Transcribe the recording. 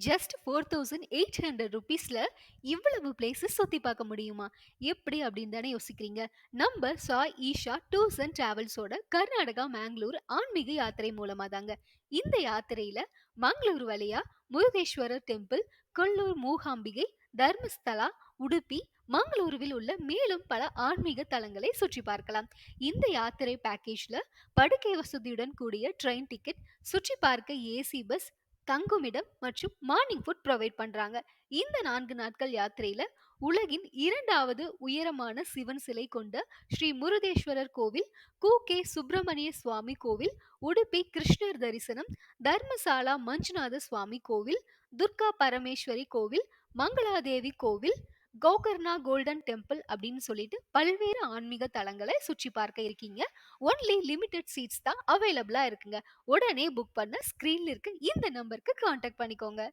Just 4800 ரூபீஸ்ல இவ்வளவு places சுத்தி பார்க்க முடியுமா? எப்படி அப்படின்னு தானே யோசிக்கிறீங்க. நம்ம சாய் ஈஷா டூர்ஸ் அண்ட் டிராவல்ஸோட கர்நாடகா மேங்களூர் ஆன்மீக யாத்திரை மூலமா தாங்க. இந்த யாத்திரையில மங்களூர் வழியா முருகேஸ்வரர் டெம்பிள், கொல்லூர் மூகாம்பிகை, தர்மஸ்தலா, உடுப்பி, மங்களூருவில் உள்ள மேலும் பல ஆன்மீக தலங்களை சுற்றி பார்க்கலாம். இந்த யாத்திரை பேக்கேஜ்ல படுக்கை வசதியுடன் கூடிய ட்ரெயின் டிக்கெட், சுற்றி பார்க்க ஏசி பஸ், தங்குமிடம் மற்றும் மார்னிங் ஃபுட் ப்ரொவைட் பண்றாங்க. இந்த 4 நாட்கள் யாத்திரையில உலகின் 2வது உயரமான சிவன் சிலை கொண்ட ஸ்ரீ முருகேஸ்வரர் கோவில், கூகே சுப்பிரமணிய சுவாமி கோவில், உடுப்பி கிருஷ்ணர் தரிசனம், தர்மசாலா மஞ்சுநாத சுவாமி கோவில், துர்கா பரமேஸ்வரி கோவில், மங்களாதேவி கோவில், கோகர்ணா கோல்டன் டெம்பிள் அப்படின்னு சொல்லிட்டு பல்வேறு ஆன்மீக தலங்களை சுற்றி பார்க்க இருக்கீங்க. ஒன்லி லிமிடெட் சீட்ஸ் தான் அவைலபிளா இருக்குங்க. உடனே புக் பண்ண ஸ்கிரீன்ல இருக்க இந்த நம்பருக்கு காண்டாக்ட் பண்ணிக்கோங்க.